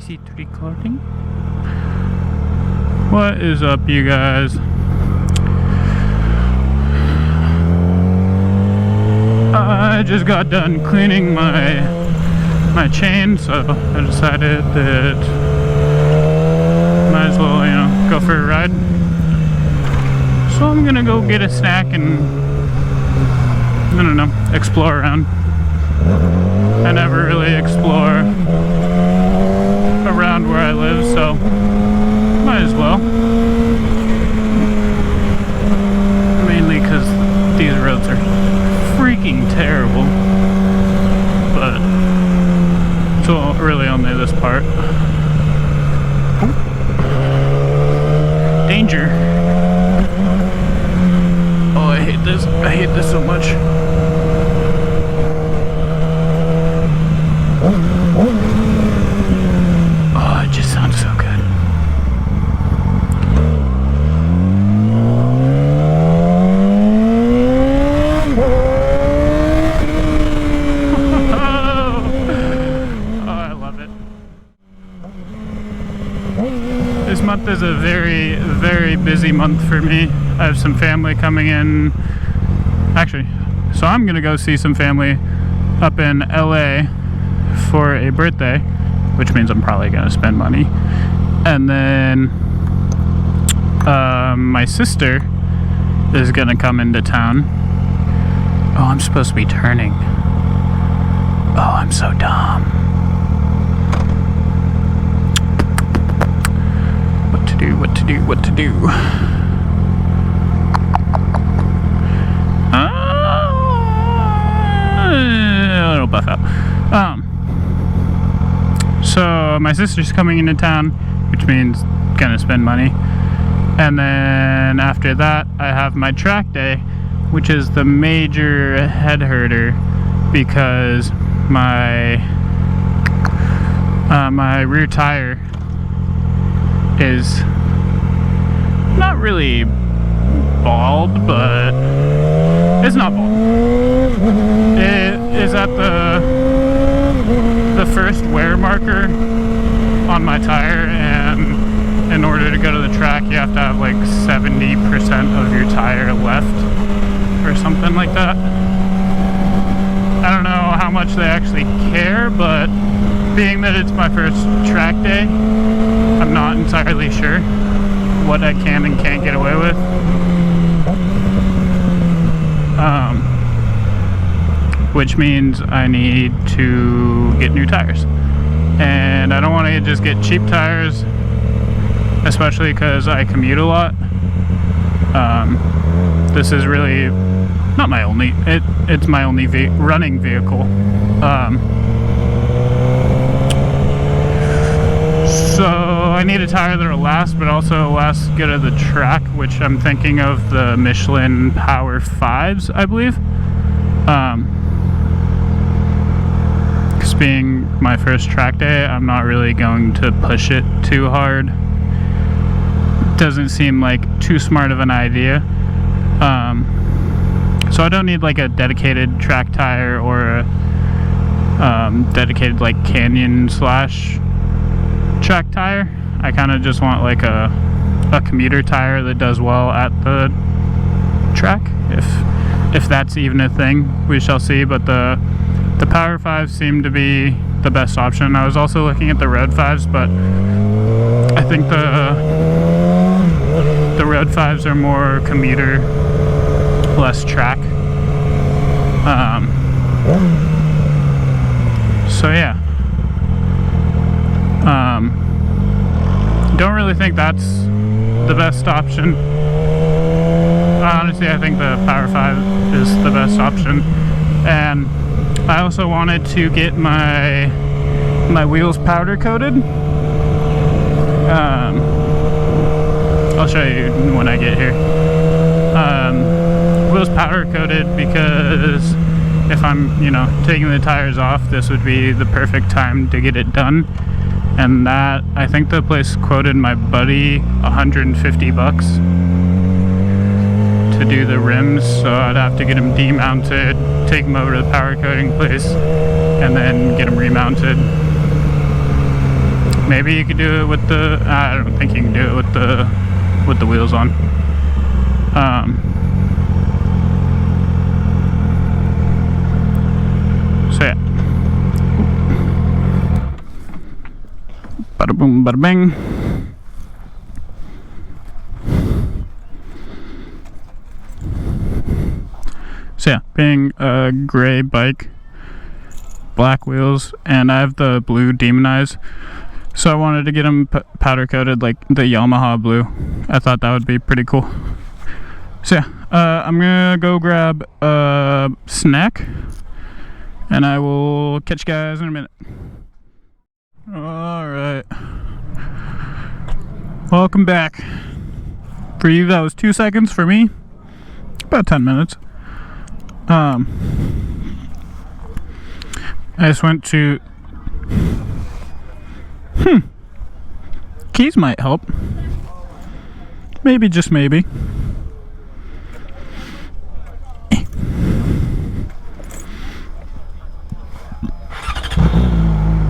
Exit recording. What is up, you guys? I just got done cleaning my chain, so I decided that might as well, go for a ride. So I'm gonna go get a snack and, I don't know, explore around. I never really explore around where I live, so might as well. Mainly because these roads are freaking terrible, but it's really only this part. Danger. Oh, I hate this. I hate this so much. Oh, it just sounds so good. Oh, I love it. This month is a very, very busy month for me. I have some family coming in. Actually, so I'm gonna go see some family up in LA for a birthday, which means I'm probably gonna spend money. And then my sister is gonna come into town. Oh, I'm supposed to be turning. Oh, I'm so dumb. What to do, what to do, what to do. A little buff out. So my sister's coming into town, which means gonna spend money. And then after that, I have my track day, which is the major head herder because my my rear tire is not really bald, but it's not bald. It is at the first wear marker on my tire, and in order to go to the track you have to have like 70% of your tire left or something like that. I don't know how much they actually care, but being that it's my first track day, I'm not entirely sure what I can and can't get away with. Which means I need to get new tires. And I don't want to just get cheap tires, especially because I commute a lot. This is really not my only, it's my only running vehicle. So I need a tire that'll last, but also last good at the track, which I'm thinking of the Michelin Power 5s, I believe. Because being my first track day, I'm not really going to push it too hard. Doesn't seem like too smart of an idea. So I don't need like a dedicated track tire or a dedicated like canyon / track tire. I kind of just want like a commuter tire that does well at the track, if that's even a thing. We shall see, but the Power 5s seem to be the best option. I was also looking at the Road 5s, but I think the Road 5s are more commuter, less track. So yeah. Don't really think that's the best option. Honestly, I think the Power 5 is the best option. And I also wanted to get my wheels powder coated. I'll show you when I get here. Wheels powder coated because if I'm, taking the tires off, this would be the perfect time to get it done. And that, I think the place quoted my buddy $150 to do the rims, so I'd have to get them demounted, take them over to the powder coating place, and then get them remounted. Maybe you could do it with the, I don't think you can do it with the wheels on. So yeah. Bada boom, bada bang. So yeah, being a gray bike, black wheels, and I have the blue Demon Eyes, so I wanted to get them powder coated like the Yamaha blue. I thought that would be pretty cool. So yeah, I'm gonna go grab a snack, and I will catch you guys in a minute. Alright, welcome back. For you that was 2 seconds, for me about 10 minutes. I just went to keys might help, maybe, just maybe.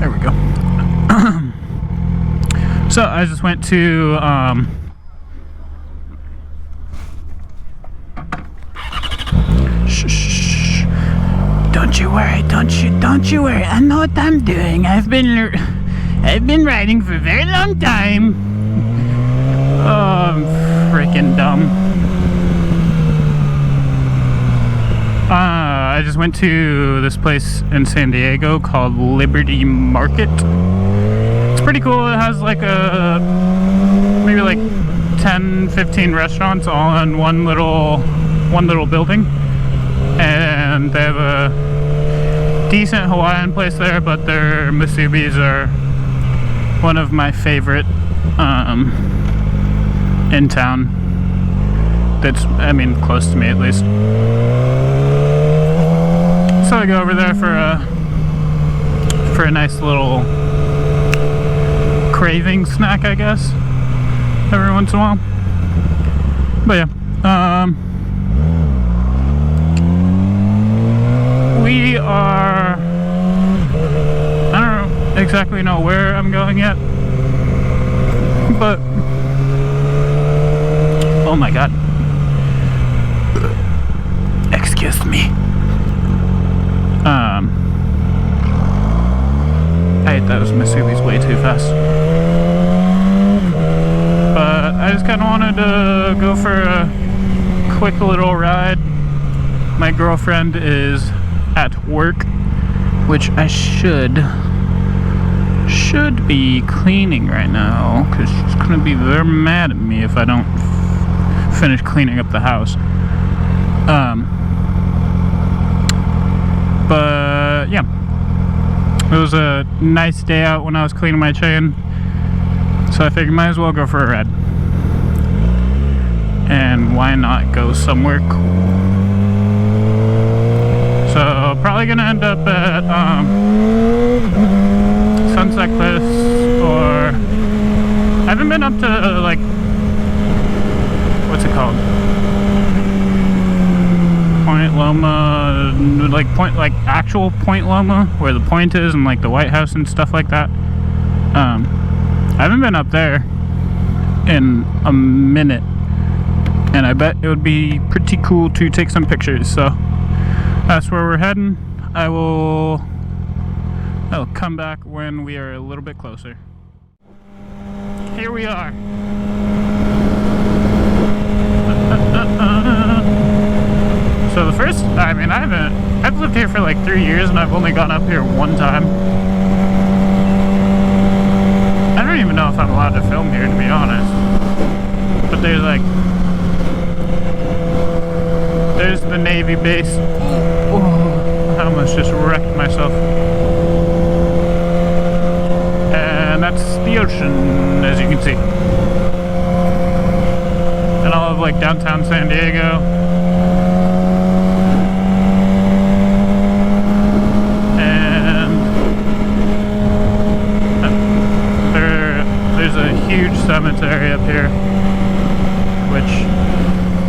There we go. So I just went to shh. Don't you worry, don't you worry. I know what I'm doing. I've been riding for a very long time. Oh, I'm freaking dumb. I just went to this place in San Diego called Liberty Market. It's pretty cool. It has like maybe like 10-15 restaurants all in one little building, and they have a decent Hawaiian place there, but their musubis are one of my favorite in town. That's, I mean, close to me at least. So I go over there for a nice little craving snack, I guess, every once in a while. But yeah, we are, I don't exactly know where I'm going yet, but oh my god, excuse me. I ate those musubis way too fast, but I just kind of wanted to go for a quick little ride. My girlfriend is at work, which I should be cleaning right now, because she's gonna be very mad at me if I don't finish cleaning up the house. But yeah, it was a nice day out when I was cleaning my chain, so I figured might as well go for a ride. And why not go somewhere cool? So probably gonna end up at Sunset Cliffs, or I haven't been up to like, what's it called? Point Loma, like actual Point Loma, where the point is, and like the White House and stuff like that. I haven't been up there in a minute, and I bet it would be pretty cool to take some pictures. So that's where we're heading. I'll come back when we are a little bit closer. Here we are. So the first, I mean, I've lived here for like 3 years, and I've only gone up here one time. I don't even know if I'm allowed to film here, to be honest. But there's the Navy base. Oh, I almost just wrecked myself. And that's the ocean, as you can see. And all of like downtown San Diego. Huge cemetery up here, which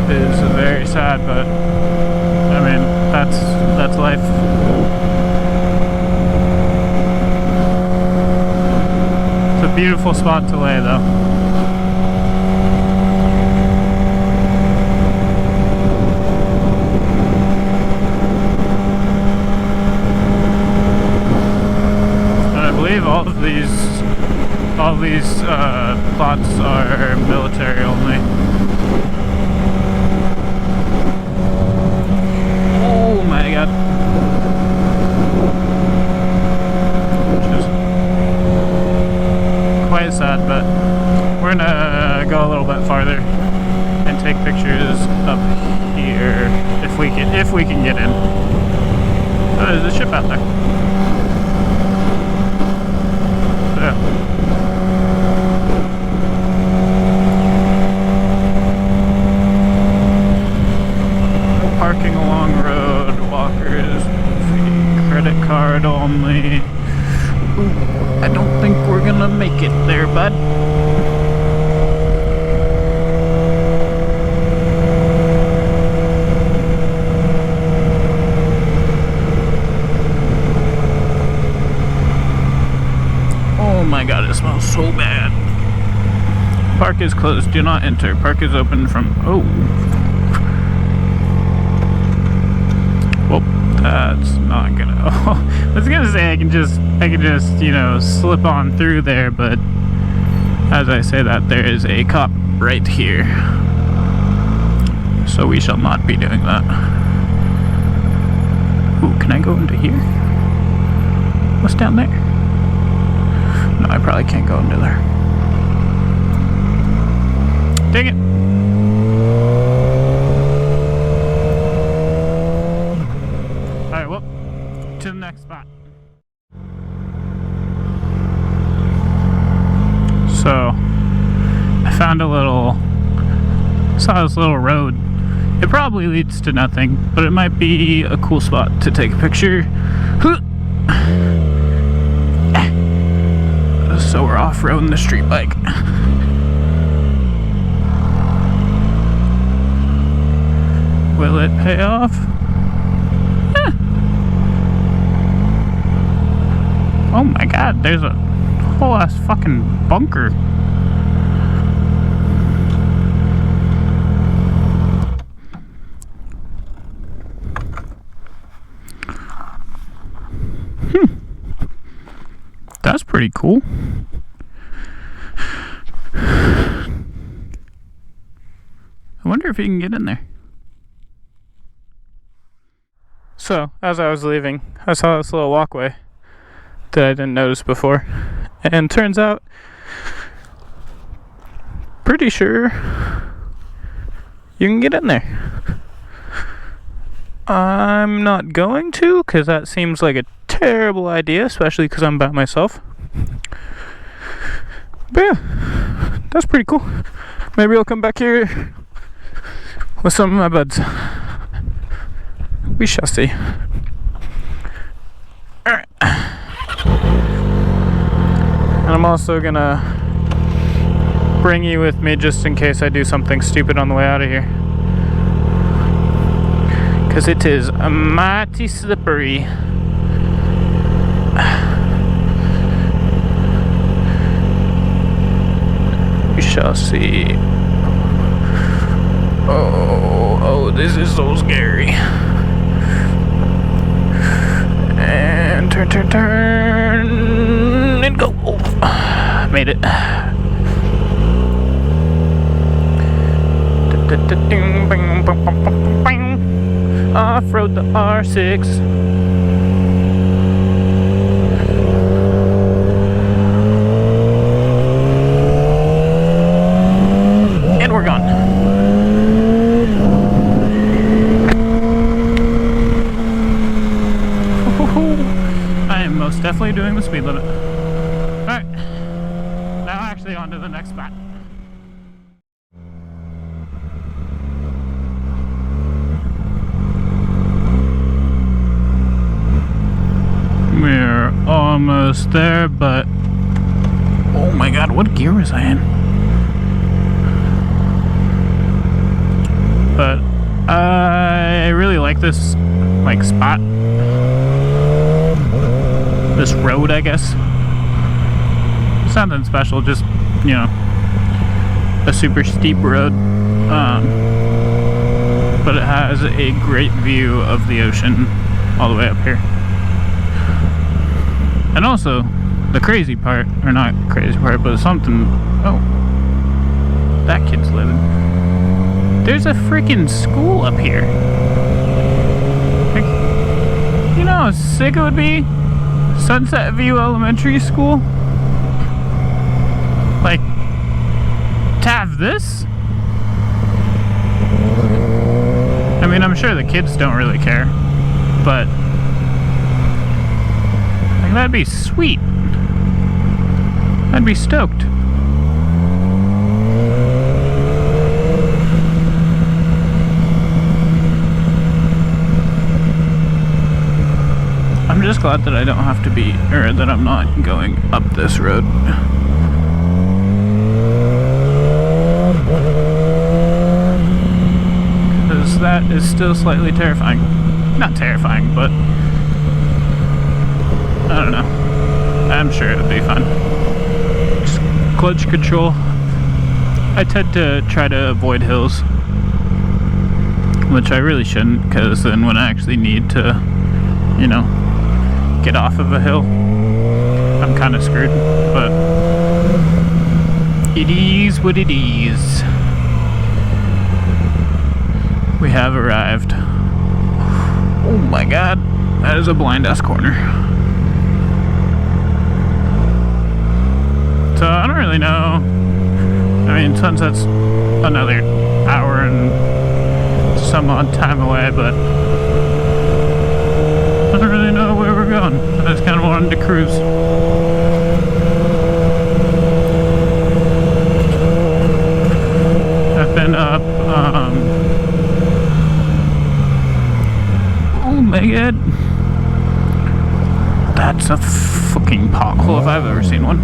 is very sad, but I mean, that's life. It's a Beautiful spot to lay though. I believe all of these plots are military only. Oh my god. Which is quite sad, but we're gonna go a little bit farther and take pictures up here if we can get in. Oh, there's a ship out there. Yeah. Parking along road, walkers, credit card only. Ooh, I don't think we're gonna make it there, bud. Oh my god, it smells so bad. Park is closed, do not enter. Park is open from, oh. Well, that's not gonna, oh, I was gonna say I can just, you know, slip on through there, but as I say that, there is a cop right here. So we shall not be doing that. Ooh, can I go into here? What's down there? No, I probably can't go into there. Dang it! Alright, well, to the next spot. So, I found saw this little road. It probably leads to nothing, but it might be a cool spot to take a picture. So we're off-roading the street bike. Will it pay off? Eh. Oh my god, there's a whole ass fucking bunker. That's pretty cool. I wonder if you can get in there. So, as I was leaving, I saw this little walkway that I didn't notice before. And turns out, pretty sure you can get in there. I'm not going to, because that seems like a terrible idea, especially because I'm by myself. But yeah, that's pretty cool. Maybe I'll come back here with some of my buds. We shall see. Alright. And I'm also gonna bring you with me just in case I do something stupid on the way out of here. Because it is mighty slippery. We shall see. Oh, this is so scary. And turn, and go. Oh, made it. Off-road the R6. And we're gone. I am most definitely doing the speed limit. Alright. Now actually on to the next spot. We're almost there, but oh my god, what gear was I in? But I really like this like spot. This road, I guess. It's nothing special, just, you know, a super steep road. But it has a great view of the ocean all the way up here. And also, the crazy part, or not crazy part, but something, oh, that kid's living. There's a freaking school up here. Like, you know how sick it would be? Sunset View Elementary School? Like, to have this? I mean, I'm sure the kids don't really care, but like, that'd be sweet. I'd be stoked. I'm just glad that I don't have to be, or that I'm not going up this road. Because that is still slightly terrifying. Not terrifying, but I don't know. I'm sure it'll be fun. Just clutch control. I tend to try to avoid hills, which I really shouldn't, because then when I actually need to, you know, get off of a hill, I'm kind of screwed. But it is what it is. We have arrived. Oh my god, that is a blind ass corner. So I don't really know. I mean, sunset's another hour and some odd time away, but I don't really know where we're going. I just kind of wanted to cruise. I've been up, oh my god. That's a fucking pothole if I've ever seen one.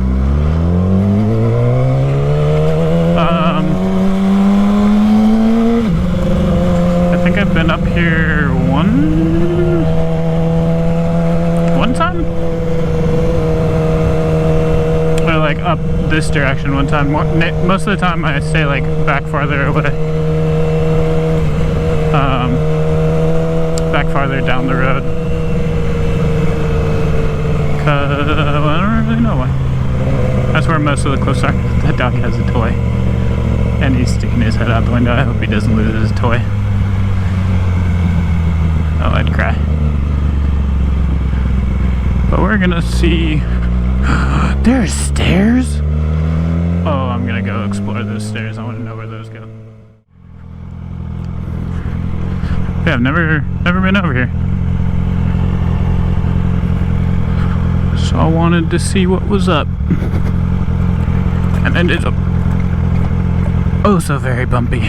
I think I've been up here one time? Or like up this direction one time. Most of the time I stay like back farther away. Back farther down the road. Cause I don't really know why. That's where most of the cliffs are. That dog has a toy. And he's sticking his head out the window. I hope he doesn't lose his toy. Oh, I'd cry. But we're gonna see... There's stairs? Oh, I'm gonna go explore those stairs. I wanna know where those go. Yeah, I've never been over here. So I wanted to see what was up. And then it's oh so very bumpy.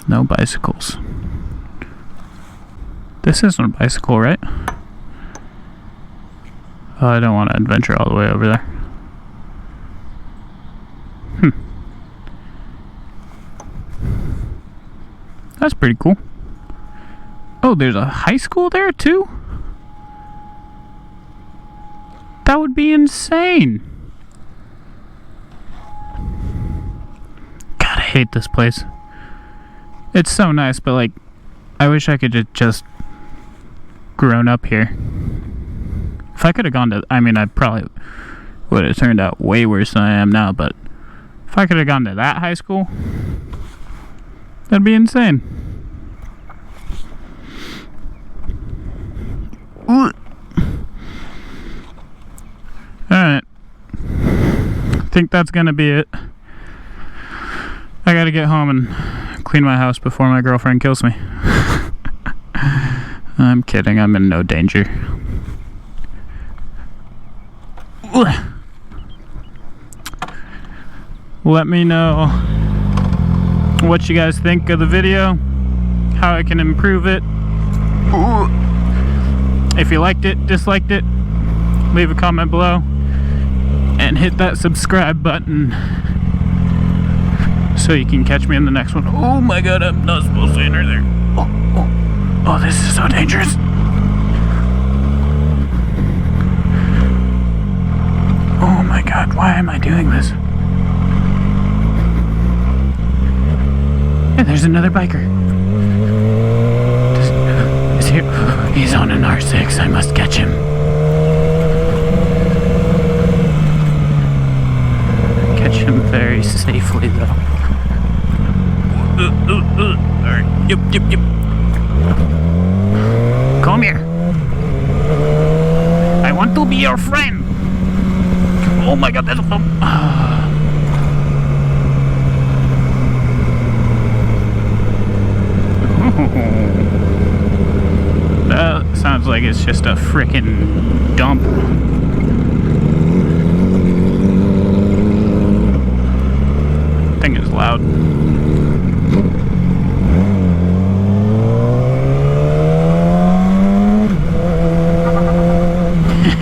No bicycles. This isn't a bicycle, right? Oh, I don't want to adventure all the way over there. That's pretty cool. Oh, there's a high school there too? That would be insane. God, I hate this place. It's so nice, but like, I wish I could have just grown up here. If I could have gone to, I mean, I probably would have turned out way worse than I am now, but if I could have gone to that high school, that'd be insane. Alright. I think that's gonna be it. I gotta get home and clean my house before my girlfriend kills me. I'm kidding, I'm in no danger. Let me know what you guys think of the video, how I can improve it. If you liked it, disliked it, leave a comment below and hit that subscribe button. so you can catch me in the next one. Oh my god, I'm not supposed to enter there. Oh, this is so dangerous. Oh my god, why am I doing this? Hey, there's another biker. Is he? He's on an R6. I must catch him. Catch him very safely, though. Alright, yep. Come here. I want to be your friend. Oh my god, that's... That sounds like it's just a frickin' dump. Thing is loud.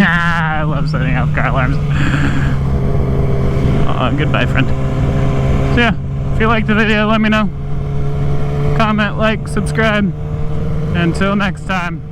I love setting off car alarms. Goodbye, friend. So yeah, if you liked the video, let me know. Comment, like, subscribe. Until next time.